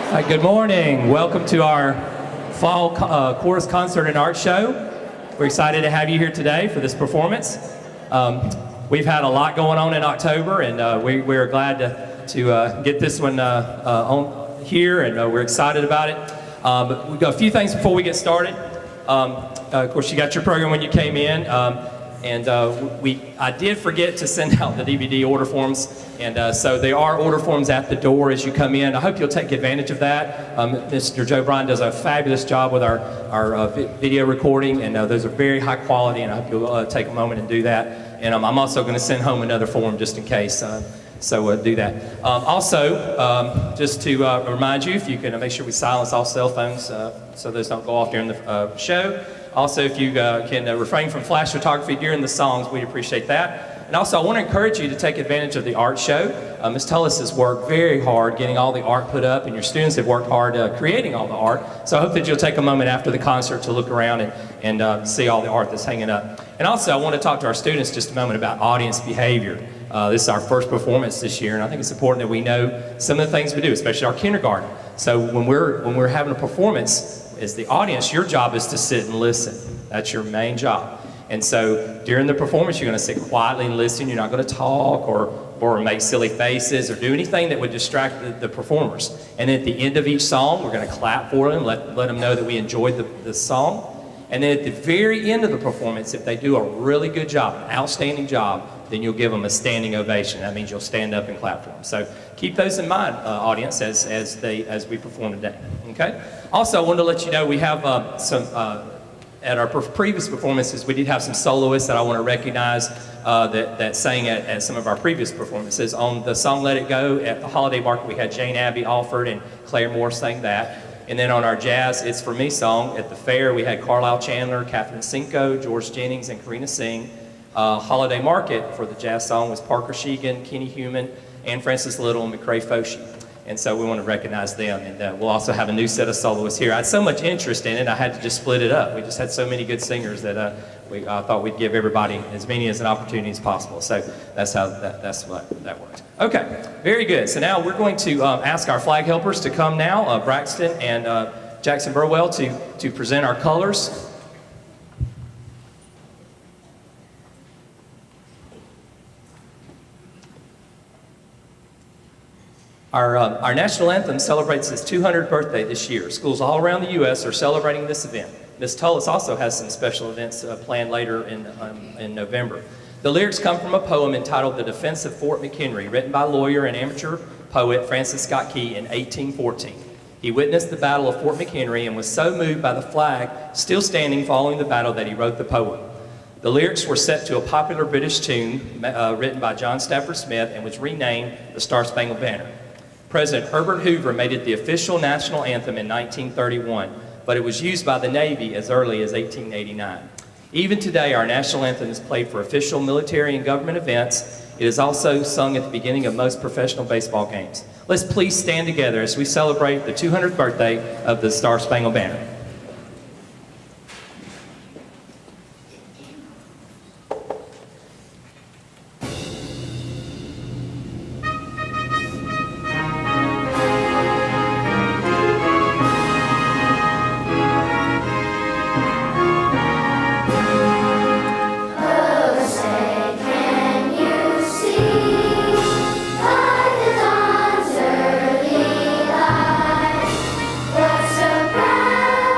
Good morning. Welcome to our fall chorus concert and art show. We're excited to have you here today for this performance. We've had a lot going on in October, and we're glad to get this one on here, and we're excited about it. We've got a few things before we get started. Of course, you got your program when you came in. I did forget to send out the DVD order forms, and so there are order forms at the door as you come in. I hope you'll take advantage of that. Mr. Joe Bryan does a fabulous job with our video recording, and those are very high quality, and I hope you'll take a moment and do that. And I'm also going to send home another form just in case, so do that. Also, just to remind you, if you can make sure we silence all cell phones so those don't go off during the show. Also, if you can refrain from flash photography during the songs, we'd appreciate that. And also, I want to encourage you to take advantage of the art show. Ms. Tullis has worked very hard getting all the art put up, and your students have worked hard creating all the art. So I hope that you'll take a moment after the concert to look around and see all the art that's hanging up. And also, I want to talk to our students just a moment about audience behavior. This is our first performance this year, and I think it's important that we know some of the things we do, especially our kindergarten. So when we're having a performance, as the audience, your job is to sit and listen. That's your main job. And so during the performance, you're going to sit quietly and listen. You're not going to talk or make silly faces or do anything that would distract the performers. And at the end of each song, we're going to clap for them, let them know that we enjoyed the song. And then at the very end of the performance, if they do a really good job, an outstanding job, then you'll give them a standing ovation. That means you'll stand up and clap for them. So keep those in mind, audience, as we perform today. Okay. Also, I wanted to let you know we have at our previous performances, we did have some soloists that I want to recognize that sang at some of our previous performances. On the song "Let It Go" at the Holiday Market, we had Jane Abbey Alford and Claire Moore sang that. And then on our jazz "It's For Me" song at the fair, we had Carlisle Chandler, Catherine Cinco, George Jennings, and Karina Singh. Holiday Market for the jazz song was Parker Sheegan, Kenny Human, and Francis Little and McCrae Foshee. And so we want to recognize them. And we'll also have a new set of soloists here. I had so much interest in it, I had to just split it up. We just had so many good singers that I thought we'd give everybody as many as an opportunity as possible. So that's how that's what that works. Okay, very good. So now we're going to ask our flag helpers to come now, Braxton and Jackson Burwell, to present our colors. Our national anthem celebrates its 200th birthday this year. Schools all around the U.S. are celebrating this event. Ms. Tullis also has some special events planned later in November. The lyrics come from a poem entitled "The Defense of Fort McHenry," written by lawyer and amateur poet Francis Scott Key in 1814. He witnessed the Battle of Fort McHenry and was so moved by the flag still standing following the battle that he wrote the poem. The lyrics were set to a popular British tune written by John Stafford Smith and was renamed the Star-Spangled Banner. President Herbert Hoover made it the official national anthem in 1931, but it was used by the Navy as early as 1889. Even today, our national anthem is played for official military and government events. It is also sung at the beginning of most professional baseball games. Let's please stand together as we celebrate the 200th birthday of the Star-Spangled Banner. Surprise!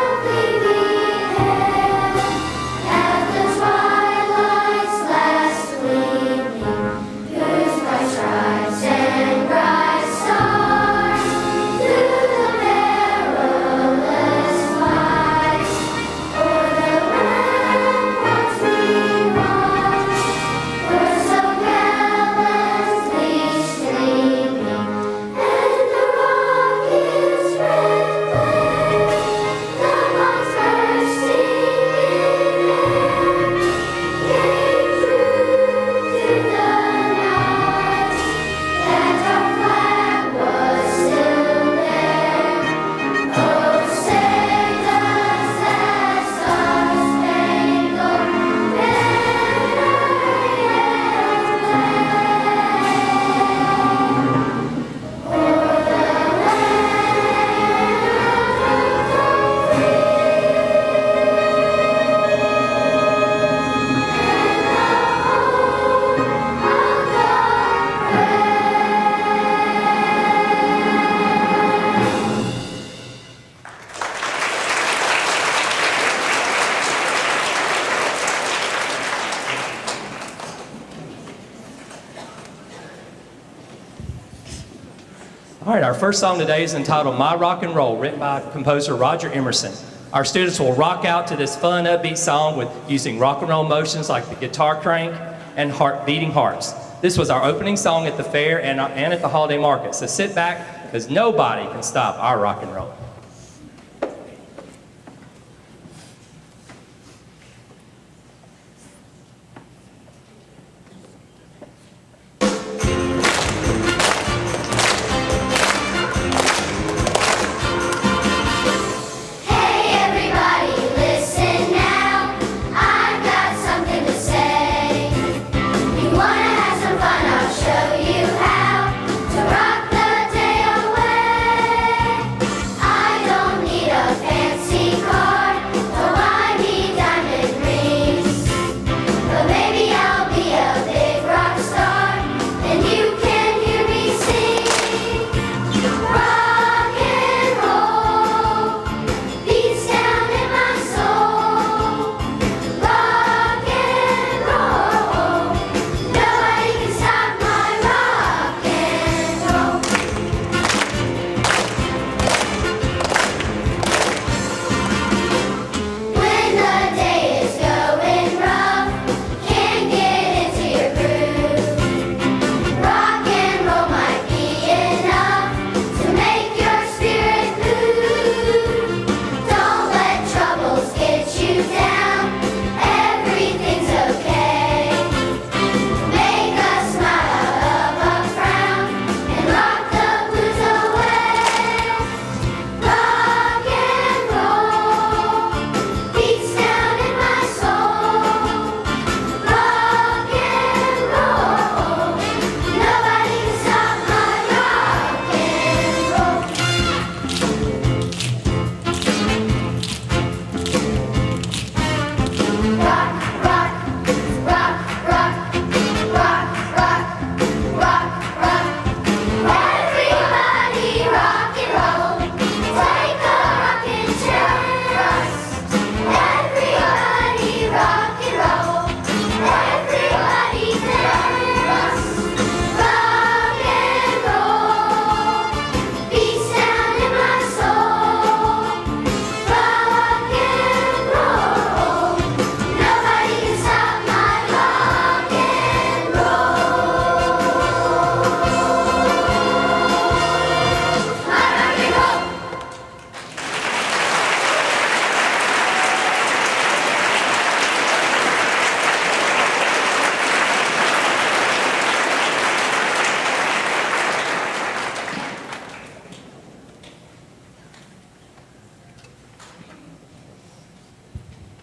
our first song today is entitled My Rock and Roll, written by composer Roger Emerson. Our students will rock out to this fun, upbeat song with using rock and roll motions like the guitar crank and beating hearts. This was our opening song at the fair and at the holiday market. So sit back, because nobody can stop our rock and roll.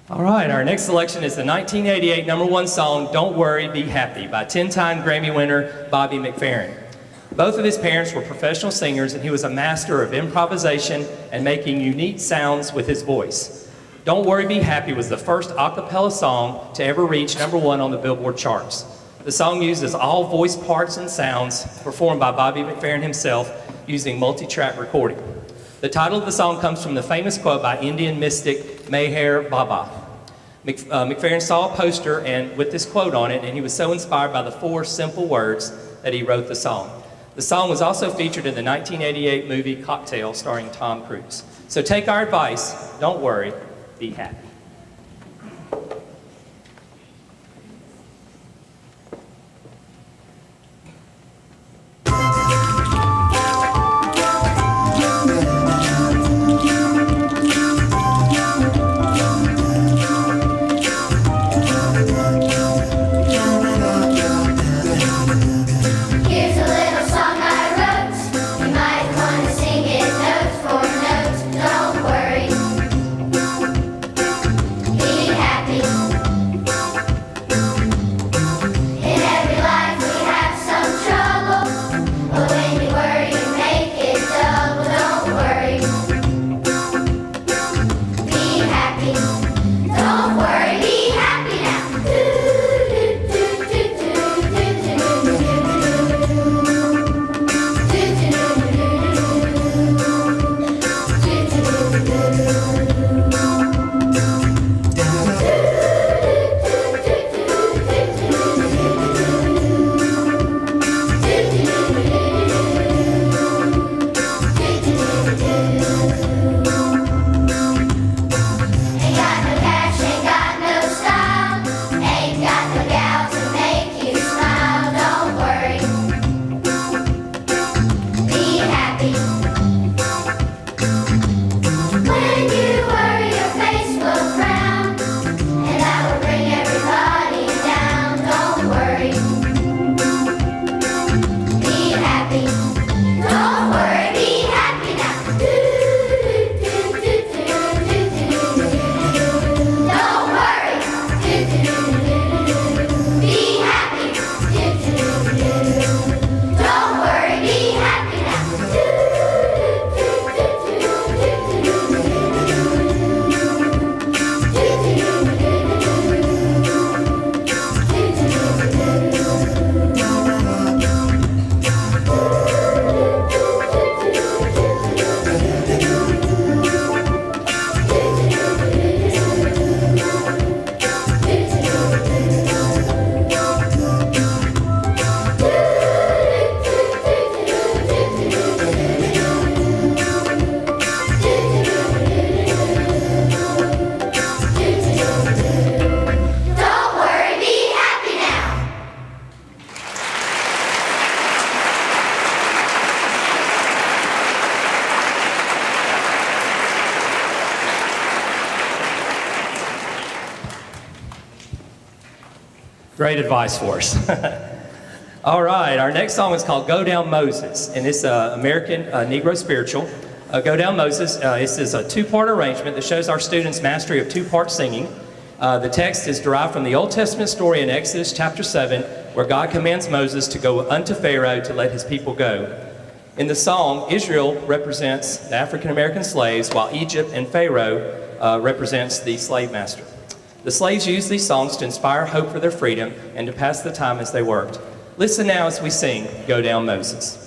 All right, our next selection is the 1988 #1 song, Don't Worry, Be Happy, by 10-time Grammy winner Bobby McFerrin. Both of his parents were professional singers, and he was a master of improvisation and making unique sounds with his voice. Don't Worry, Be Happy was the first a cappella song to ever reach #1 on the Billboard charts. The song uses all voice parts and sounds performed by Bobby McFerrin himself using multi-track recording. The title of the song comes from the famous quote by Indian mystic Meher Baba. McFerrin saw a poster and with this quote on it, and he was so inspired by the 4 simple words that he wrote the song. The song was also featured in the 1988 movie Cocktail starring Tom Cruise. So take our advice, don't worry, be happy. Great advice for us. All right, our next song is called Go Down Moses, and it's an American Negro spiritual. Go Down Moses, this is a two-part arrangement that shows our students' mastery of two-part singing. The text is derived from the Old Testament story in Exodus chapter 7, where God commands Moses to go unto Pharaoh to let his people go. In the song, Israel represents the African-American slaves, while Egypt and Pharaoh represents the slave master. The slaves used these songs to inspire hope for their freedom and to pass the time as they worked. Listen now as we sing, Go Down Moses.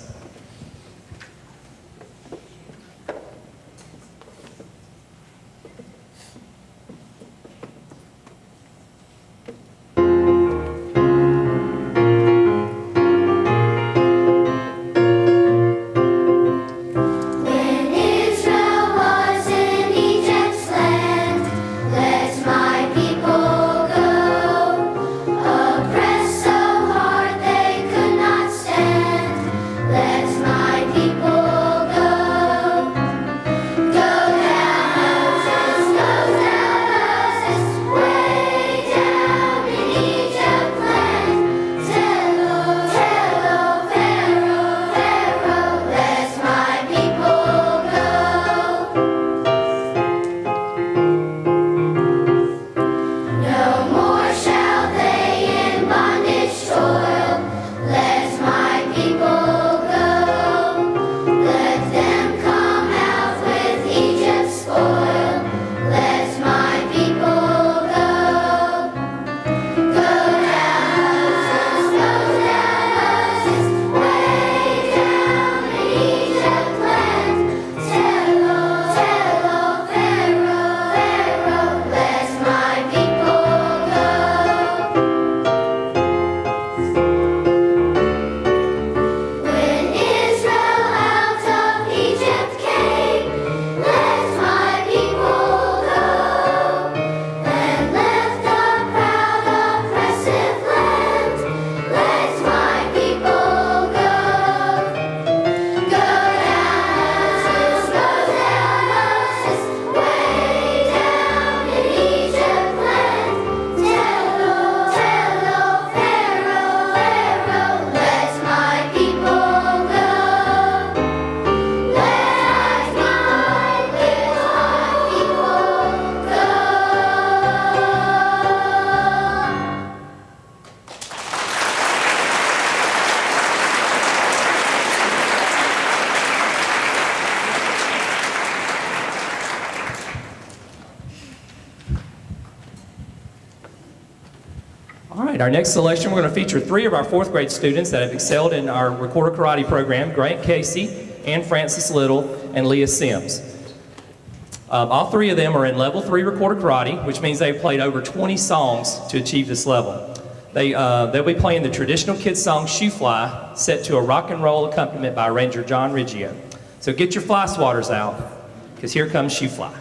Our next selection, we're going to feature three of our fourth grade students that have excelled in our Recorder Karate program, Grant Casey, Ann Francis Little, and Leah Sims. All three of them are in level 3 Recorder Karate, which means they've played over 20 songs to achieve this level. They'll be playing the traditional kids song, Shoe Fly, set to a rock and roll accompaniment by Ranger John Riggio. So get your fly swatters out, because here comes Shoe Fly.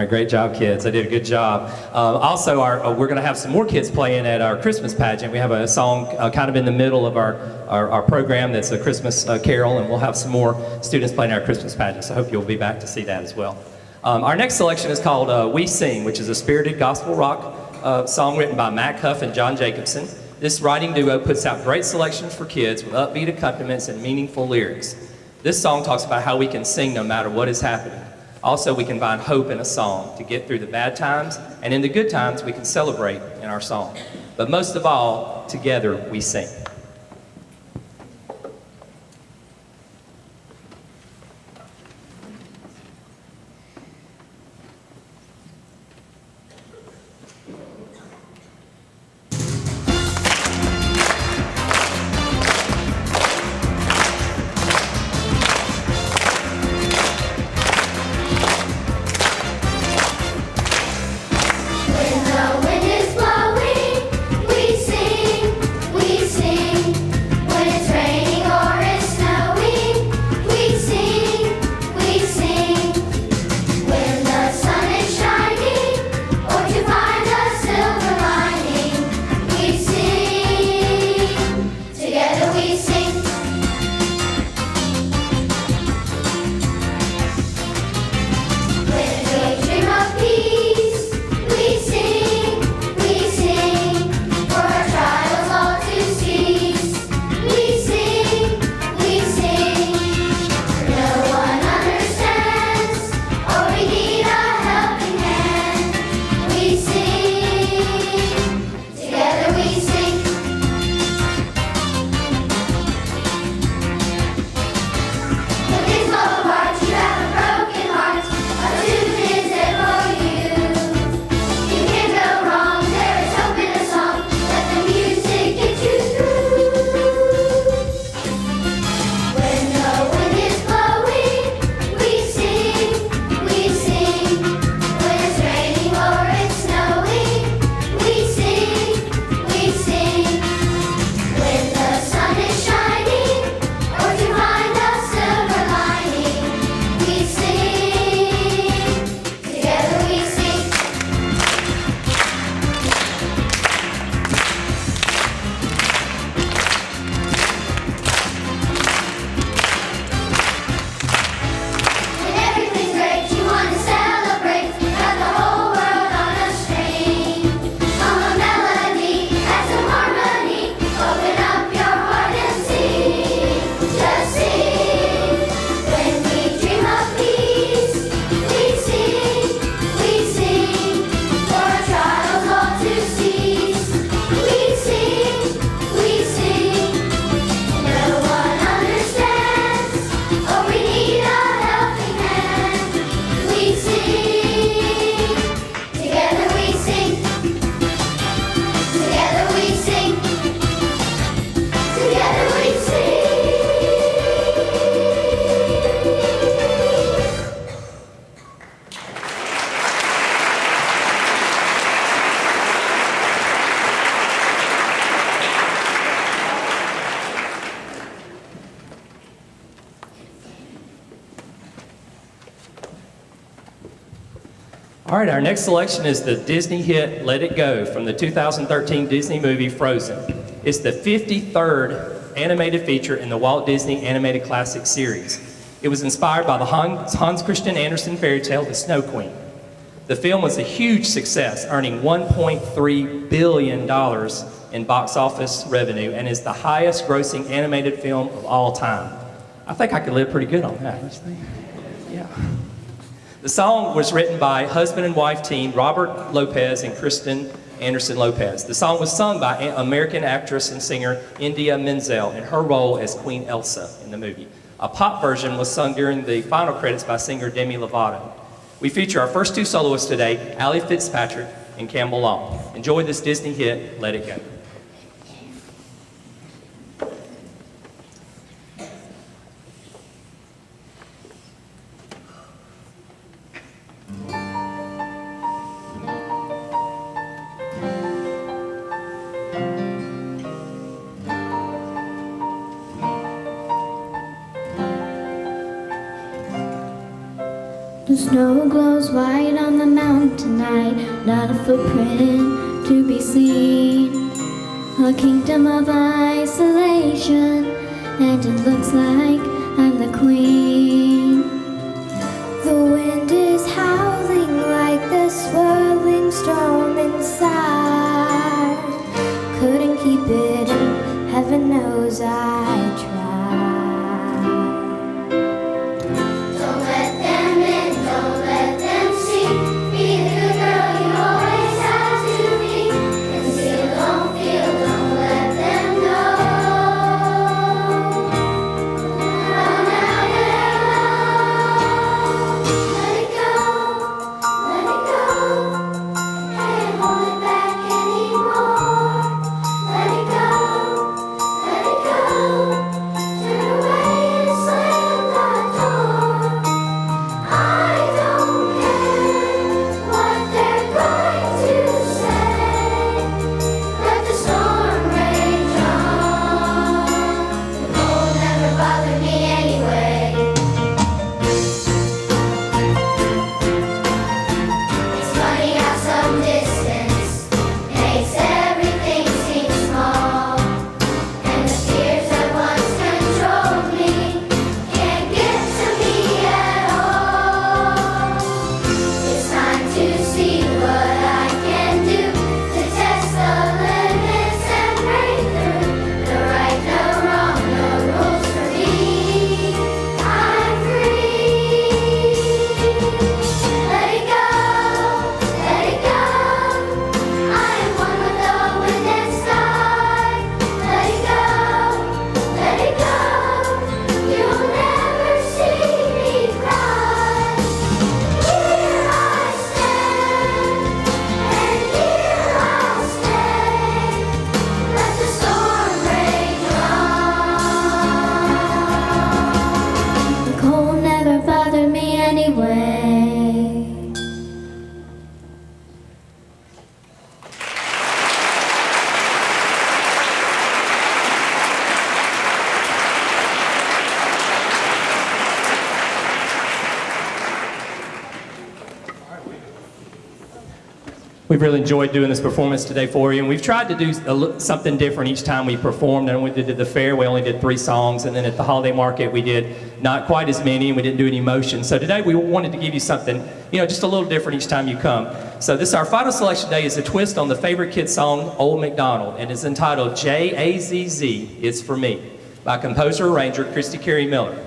right, great job, kids. I did a good job. Also, we're going to have some more kids playing at our Christmas pageant. We have a song kind of in the middle of our program that's a Christmas carol, and we'll have some more students playing our Christmas pageant, so I hope you'll be back to see that as well. Our next selection is called We Sing, which is a spirited gospel rock song written by Matt Cuff and John Jacobson. This writing duo puts out great selections for kids with upbeat accompaniments and meaningful lyrics. This song talks about how we can sing no matter what is happening. Also, we can find hope in a song to get through the bad times, and in the good times, we can celebrate in our song. But most of all, together we sing. All right, our next selection is the Disney hit Let It Go from the 2013 Disney movie Frozen. It's the 53rd animated feature in the Walt Disney Animated Classics series. It was inspired by the Hans Christian Andersen fairy tale, The Snow Queen. The film was a huge success, earning $1.3 billion in box office revenue and is the highest grossing animated film of all time. I think I could live pretty good on that. Yeah. The song was written by husband and wife team Robert Lopez and Kristen Anderson Lopez. The song was sung by American actress and singer India Menzel in her role as Queen Elsa in the movie. A pop version was sung during the final credits by singer Demi Lovato. We feature our first two soloists today, Allie Fitzpatrick and Campbell Long. Enjoy this Disney hit, Let It Go. The snow glows white on the mountain tonight, not a footprint to be seen. A kingdom of isolation, and it looks like I'm the queen. The wind is howling like the swirling storm inside. Couldn't keep it in, heaven knows I tried. We've really enjoyed doing this performance today for you, and we've tried to do something different each time we performed. And when we did the fair, we only did 3 songs, and then at the holiday market, we did not quite as many, and we didn't do any motion. So today, we wanted to give you something, just a little different each time you come. So our final selection today is a twist on the favorite kid song, Old MacDonald, and it's entitled J-A-Z-Z, It's For Me, by composer-arranger Christy Carey Miller.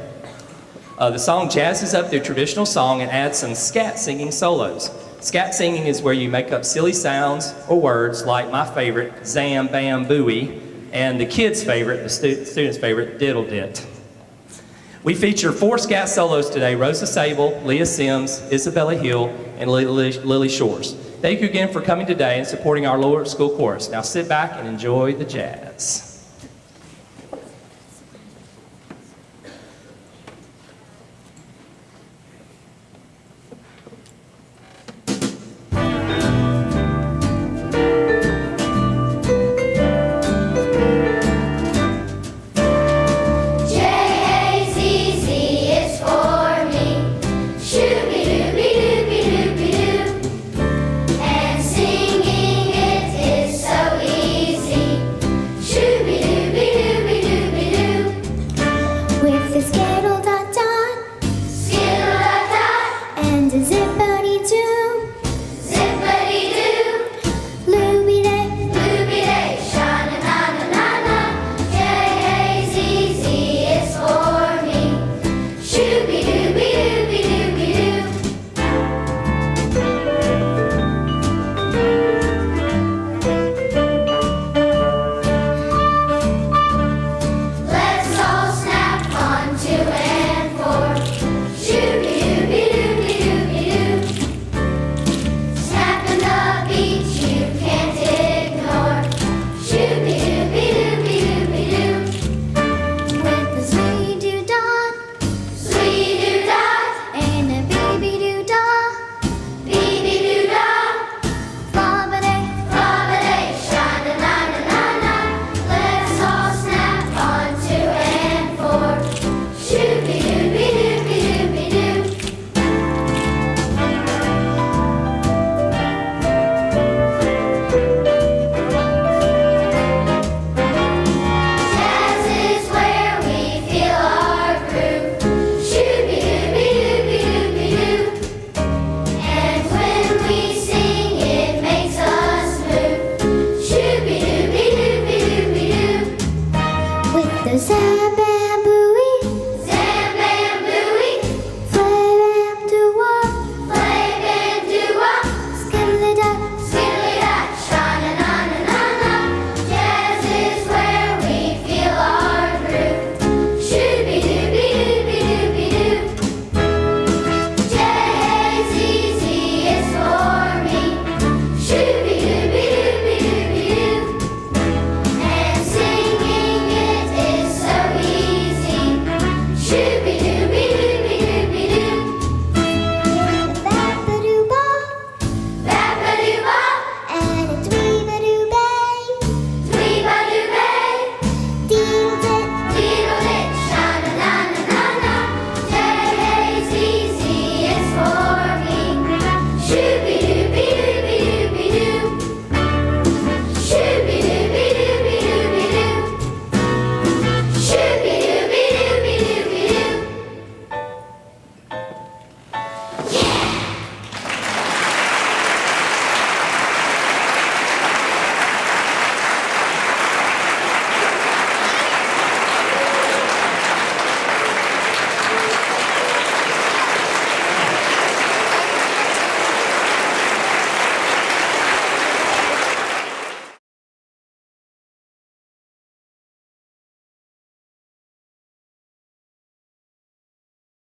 The song jazzes up the traditional song and adds some scat singing solos. Scat singing is where you make up silly sounds or words like my favorite, Zam Bam Booey, and the kids' favorite, the students' favorite, Diddle Dit. We feature 4 scat solos today: Rosa Sable, Leah Sims, Isabella Hill, and Lily Shores. Thank you again for coming today and supporting our Lower School Chorus. Now sit back and enjoy the jazz.